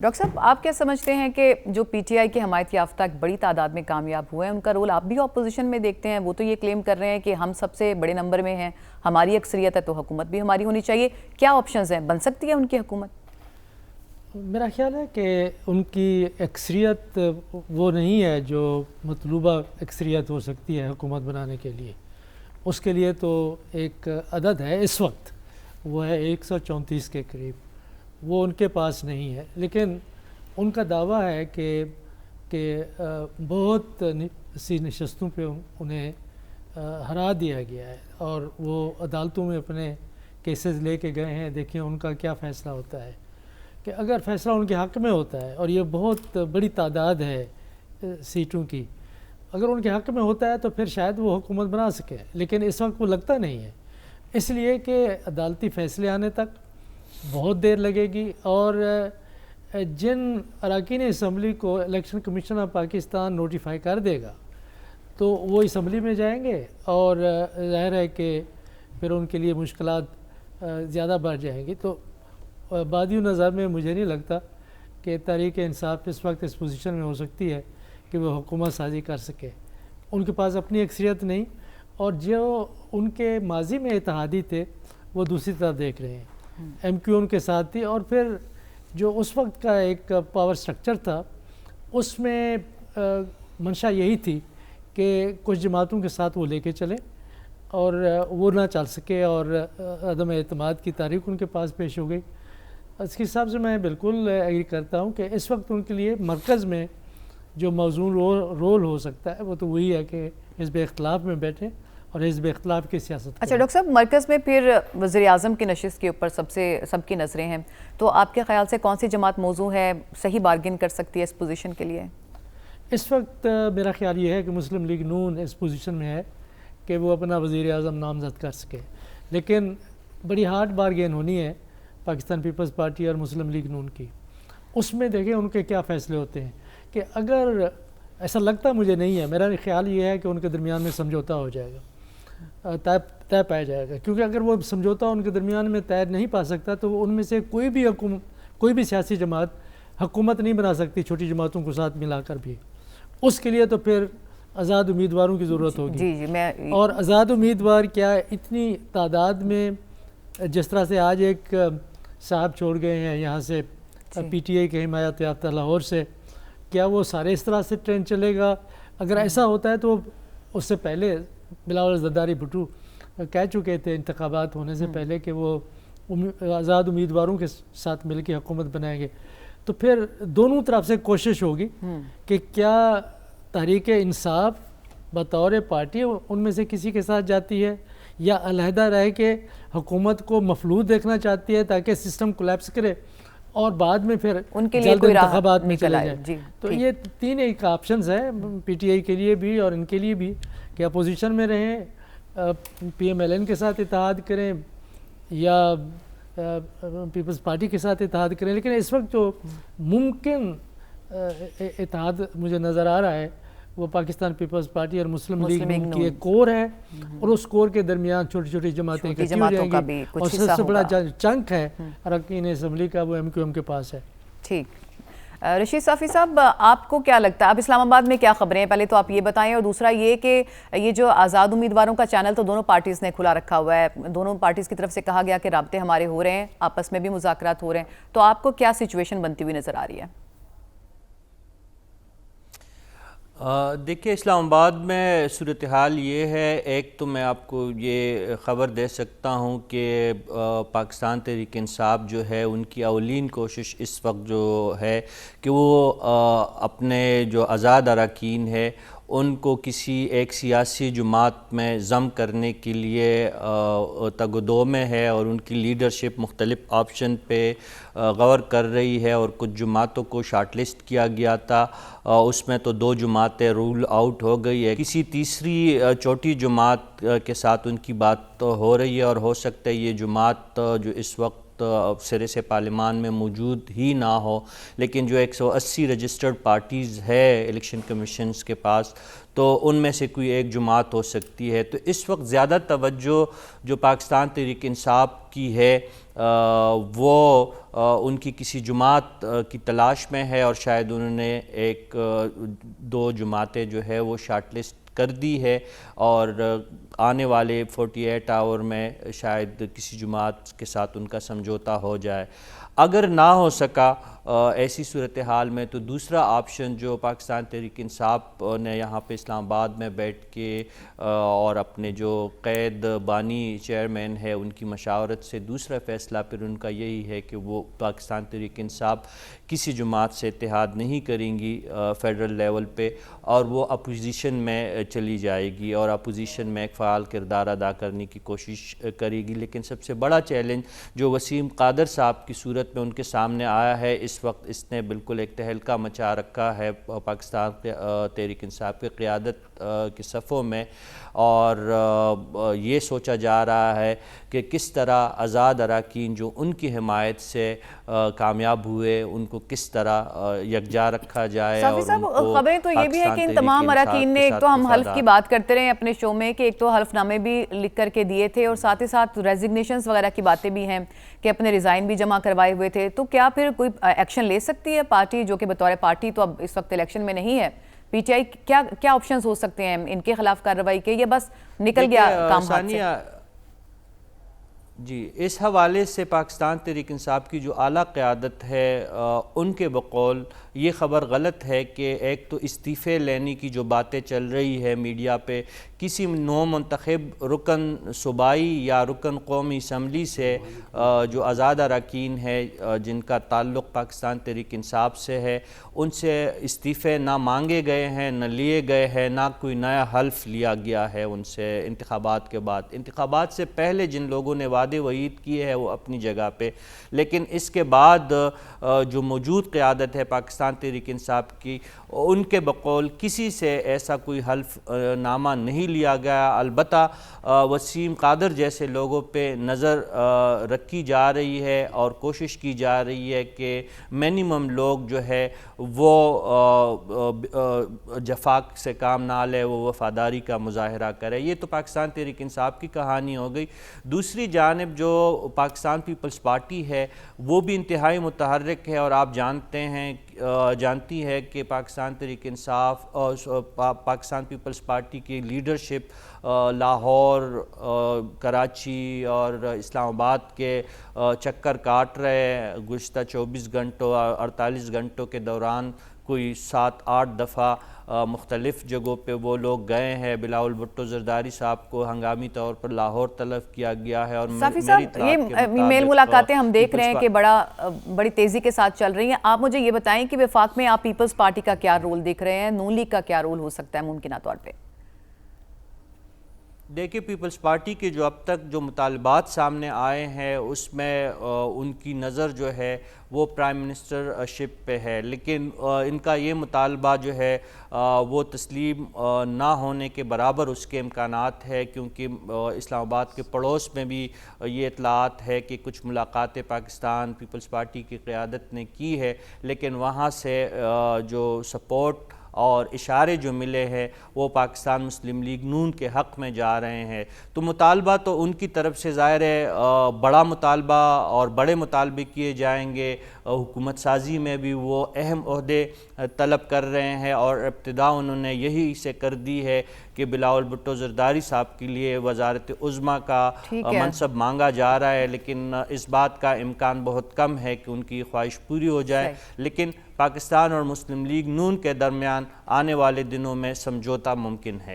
Doctor صاحب آپ کیا سمجھتے ہیں کہ جو پی ٹی آئی کے حمایت یافتہ ایک بڑی تعداد میں کامیاب ہوئے ہیں ان کا رول آپ بھی اپوزیشن میں دیکھتے ہیں؟ وہ تو یہ کلیم کر رہے ہیں کہ ہم سب سے بڑے نمبر میں ہیں، ہماری اکثریت ہے تو حکومت بھی ہماری ہونی چاہیے. کیا آپشنز ہیں؟ بن سکتی ہے ان کی حکومت؟ میرا خیال ہے کہ ان کی اکثریت وہ نہیں ہے جو مطلوبہ اکثریت ہو سکتی ہے حکومت بنانے کے لیے. اس کے لیے تو ایک عدد ہے اس وقت، وہ ہے 134 کے قریب. وہ ان کے پاس نہیں ہے، لیکن ان کا دعویٰ ہے کہ بہت سی نشستوں پہ انہیں ہرا دیا گیا ہے اور وہ عدالتوں میں اپنے کیسز لے کے گئے ہیں. دیکھیں ان کا کیا فیصلہ ہوتا ہے، کہ اگر فیصلہ ان کے حق میں ہوتا ہے اور یہ بہت بڑی تعداد ہے سیٹوں کی، اگر ان کے حق میں ہوتا ہے تو پھر شاید وہ حکومت بنا سکے. لیکن اس وقت وہ لگتا نہیں ہے، اس لیے کہ عدالتی فیصلے آنے تک بہت دیر لگے گی. اور جن اراکین اسمبلی کو election commission of Pakistan notify کر دے گا تو وہ اسمبلی میں جائیں گے، اور ظاہر ہے کہ پھر ان کے لیے مشکلات زیادہ بڑھ جائیں گی. تو بادی نظر میں مجھے نہیں لگتا کہ تحریک انصاف اس وقت اس پوزیشن میں ہو سکتی ہے کہ وہ حکومت سازی کر سکے. ان کے پاس اپنی اکثریت نہیں، اور جو ان کے ماضی میں اتحادی تھے وہ دوسری طرف دیکھ رہے ہیں. ایم کیو ان کے ساتھ تھی، اور پھر جو اس وقت کا ایک پاور سٹرکچر تھا اس میں منشا یہی تھی کہ کچھ جماعتوں کے ساتھ وہ لے کے چلیں اور وہ نہ چل سکے، اور عدم اعتماد کی تاریخ ان کے پاس پیش ہو گئی. اس کے حساب سے میں بالکل ایگری کرتا ہوں کہ اس وقت ان کے لیے مرکز میں جو موزون رول ہو سکتا ہے وہ تو وہی ہے کہ حزب اختلاف میں بیٹھیں اور حزب اختلاف کی سیاست. اچھا ڈاکٹر صاحب، مرکز میں پھر وزیر اعظم کی نشست کے اوپر سب کی نظریں ہیں، تو آپ کے خیال سے کون سی جماعت موزوں ہے، صحیح بارگن کر سکتی ہے اس پوزیشن کے لیے؟ اس وقت میرا خیال یہ ہے کہ مسلم لیگ نون اس پوزیشن میں ہے کہ وہ اپنا وزیر اعظم نامزد کر سکے. لیکن بڑی ہارڈ بارگین ہونی ہے پاکستان پیپلز پارٹی اور مسلم لیگ نون کی. اس میں دیکھیں ان کے کیا فیصلے ہوتے ہیں، کہ اگر ایسا لگتا مجھے نہیں ہے، میرا خیال یہ ہے کہ ان کے درمیان میں سمجھوتا ہو جائے گا، طے پایا جائے گا. کیونکہ اگر وہ سمجھوتا ان کے درمیان میں طے نہیں پا سکتا تو ان میں سے کوئی بھی سیاسی جماعت حکومت نہیں بنا سکتی چھوٹی جماعتوں کو ساتھ ملا کر بھی. اس کے لیے تو پھر آزاد امیدواروں کی ضرورت ہوگی. اور آزاد امیدوار کیا اتنی تعداد میں، جس طرح سے آج ایک صاحب چھوڑ گئے ہیں یہاں سے پی ٹی آئی کے حمایت یافتہ لاہور سے، کیا وہ سارے اس طرح سے ٹرین چلے گا؟ اگر ایسا ہوتا ہے تو اس سے پہلے بلاول زرداری بھٹو کہہ چکے تھے انتخابات ہونے سے پہلے کہ وہ آزاد امیدواروں کے ساتھ مل کے حکومت بنائیں گے. تو پھر دونوں طرف سے کوشش ہوگی کہ کیا تحریک انصاف بطور پارٹی ان میں سے کسی کے ساتھ جاتی ہے، یا علیحدہ رہ کے حکومت کو مفلوج دیکھنا چاہتی ہے تاکہ سسٹم کولیپس کرے اور بعد میں پھر ان کے لیے جلد انتخابات میں چلے جائیں. تو یہ تین ایک آپشنز ہیں پی ٹی آئی کے لیے بھی اور ان کے لیے بھی، کہ اپوزیشن میں رہیں، پی ایم ایل این کے ساتھ اتحاد کریں، یا پیپلز پارٹی کے ساتھ اتحاد کریں. لیکن اس وقت جو ممکن اتحاد مجھے نظر آ رہا ہے وہ پاکستان پیپلز پارٹی اور مسلم لیگ نون کی ایک کور ہے، اور اس کور کے درمیان چھوٹی چھوٹی جماعتیں اکٹھی ہو جائیں گی، اور سب سے بڑا چنک ہے اراکین اسمبلی کا وہ ایم کیو ایم کے پاس ہے. ٹھیک. رشید صافی صاحب، آپ کو کیا لگتا ہے اب اسلام آباد میں کیا خبریں ہیں؟ پہلے تو آپ یہ بتائیں، اور دوسرا یہ کہ یہ جو آزاد امیدواروں کا چینل تو دونوں پارٹیز نے کھلا رکھا ہوا ہے، دونوں پارٹیز کی طرف سے کہا گیا کہ رابطے ہمارے ہو رہے ہیں، آپس میں بھی مذاکرات ہو رہے ہیں، تو آپ کو کیا سچویشن بنتی ہوئی نظر آ رہی ہے؟ دیکھیں، اسلام آباد میں صورتحال یہ ہے، ایک تو میں آپ کو یہ خبر دے سکتا ہوں کہ پاکستان تحریک انصاف جو ہے ان کی اولین کوشش اس وقت جو ہے کہ وہ اپنے جو آزاد اراکین ہے ان کو کسی ایک سیاسی جماعت میں ضم کرنے کے لیے تگ و دو میں ہے، اور ان کی لیڈرشپ مختلف آپشن پہ غور کر رہی ہے. اور کچھ جماعتوں کو شارٹ لسٹ کیا گیا تھا، اس میں تو 2 جماعتیں رول آؤٹ ہو گئی ہے. کسی تیسری چھوٹی جماعت کے ساتھ ان کی بات ہو رہی ہے، اور ہو سکتا ہے یہ جماعت جو اس وقت وقت سرے سے پارلیمان میں موجود ہی نہ ہو، لیکن جو 180 رجسٹرڈ پارٹیز ہے الیکشن کمیشنز کے پاس، تو ان میں سے کوئی ایک جماعت ہو سکتی ہے۔ تو اس وقت زیادہ توجہ جو پاکستان تحریک انصاف کی ہے وہ ان کی کسی جماعت کی تلاش میں ہے، اور شاید انہوں نے ایک دو جماعتیں جو ہے وہ شارٹ لسٹ کر دی ہے، اور آنے والے 48 آور میں شاید کسی جماعت کے ساتھ ان کا سمجھوتا ہو جائے۔ اگر نہ ہو سکا ایسی صورتحال میں، تو دوسرا آپشن جو پاکستان تحریک انصاف نے یہاں پہ اسلام آباد میں بیٹھ کے اور اپنے جو قید بانی چیئرمین ہے ان کی مشاورت سے دوسرا فیصلہ پھر ان کا یہی ہے کہ وہ پاکستان تحریک انصاف کسی جماعت سے اتحاد نہیں کریں گی فیڈرل لیول پہ، اور وہ اپوزیشن میں چلی جائے گی اور اپوزیشن میں ایک فعال کردار ادا کرنے کی کوشش کرے گی۔ لیکن سب سے بڑا چیلنج جو وسیم قادر صاحب کی صورت میں ان کے سامنے آیا ہے، اس وقت اس نے بالکل ایک تہلکہ مچا رکھا ہے پاکستان تحریک انصاف کی قیادت کے صفوں میں، اور یہ سوچا جا رہا ہے کہ کس طرح آزاد اراکین جو ان کی حمایت سے کامیاب ہوئے ان کو کس طرح یکجا رکھا جائے۔ صافی صاحب، خبریں تو یہ بھی ہے کہ ان تمام اراکین نے، ایک تو ہم حلف کی بات کرتے رہے اپنے شو میں کہ ایک تو حلف نامے بھی لکھ کر کے دیے تھے، اور ساتھ ہی ساتھ ریزگنیشنز وغیرہ کی باتیں بھی ہیں کہ اپنے ریزائن بھی جمع کروائے ہوئے تھے، تو کیا پھر کوئی ایکشن لے سکتی ہے پارٹی، جو کہ بطور پارٹی تو اب اس وقت الیکشن میں نہیں ہے؟ پی ٹی آئی کیا آپشنز ہو سکتے ہیں ان کے خلاف کارروائی کے، یا بس نکل گیا کام ہاتھ سے؟ جی، اس حوالے سے پاکستان تحریک انصاف کی جو اعلیٰ قیادت ہے ان کے بقول یہ خبر غلط ہے کہ ایک تو استعفے لینے کی جو باتیں چل رہی ہے میڈیا پہ، کسی نو منتخب رکن صوبائی یا رکن قومی اسمبلی سے جو آزاد اراکین ہے جن کا تعلق پاکستان تحریک انصاف سے ہے، ان سے استعفے نہ مانگے گئے ہیں، نہ لیے گئے ہیں، نہ کوئی نیا حلف لیا گیا ہے ان سے انتخابات کے بعد۔ انتخابات سے پہلے جن لوگوں نے وعدے وعید کیے ہیں وہ اپنی جگہ پہ، لیکن اس کے بعد جو موجود قیادت ہے پاکستان تحریک انصاف کی، ان کے بقول کسی سے ایسا کوئی حلف نامہ نہیں لیا گیا۔ البتہ وسیم قادر جیسے لوگوں پہ نظر رکھی جا رہی ہے اور کوشش کی جا رہی ہے کہ منیمم لوگ جو ہے وہ جفاق سے کام نہ لے، وہ وفاداری کا مظاہرہ کرے۔ یہ تو پاکستان تحریک انصاف کی کہانی ہو گئی۔ دوسری جانب جو پاکستان پیپلز پارٹی ہے وہ بھی انتہائی متحرک ہے، اور آپ جانتی ہے کہ پاکستان تحریک انصاف اور پاکستان پیپلز پارٹی کی لیڈرشپ لاہور، کراچی اور اسلام آباد کے چکر کاٹ رہے ہیں۔ گزشتہ 24 گھنٹوں 48 گھنٹوں کے دوران کوئی 7-8 دفعہ مختلف جگہوں پہ وہ لوگ گئے ہیں۔ بلاول بھٹو زرداری صاحب کو ہنگامی طور پر لاہور طلب کیا گیا ہے، اور صافی صاحب یہ میل ملاقاتیں ہم دیکھ رہے ہیں کہ بڑی تیزی کے ساتھ چل رہی ہیں۔ آپ مجھے یہ بتائیں کہ وفاق میں آپ پیپلز پارٹی کا کیا رول دیکھ رہے ہیں، نون لیگ کا کیا رول ہو سکتا ہے ممکنہ طور پہ؟ دیکھیں، پیپلز پارٹی کے جو اب تک جو مطالبات سامنے آئے ہیں اس میں ان کی نظر جو ہے وہ پرائم منسٹر شپ پہ ہے، لیکن ان کا یہ مطالبہ جو ہے وہ تسلیم نہ ہونے کے برابر اس کے امکانات ہے، کیونکہ اسلام آباد کے پڑوس میں بھی یہ اطلاعات ہے کہ کچھ ملاقاتیں پاکستان پیپلز پارٹی کی قیادت نے کی ہے، لیکن وہاں سے جو سپورٹ اور اشارے جو ملے ہیں وہ پاکستان مسلم لیگ نون کے حق میں جا رہے ہیں۔ تو مطالبہ تو ان کی طرف سے ظاہر ہے بڑا مطالبہ اور بڑے مطالبے کیے جائیں گے، حکومت سازی میں بھی وہ اہم عہدے طلب کر رہے ہیں، اور ابتدا انہوں نے یہی سے کر دی ہے کہ بلاول بھٹو زرداری صاحب کے لیے وزارت عظمیٰ کا منصب مانگا جا رہا ہے، لیکن اس بات کا امکان بہت کم ہے کہ ان کی خواہش پوری ہو جائے۔ لیکن پاکستان اور مسلم لیگ نون کے درمیان آنے والے دنوں میں سمجھوتا ممکن ہے۔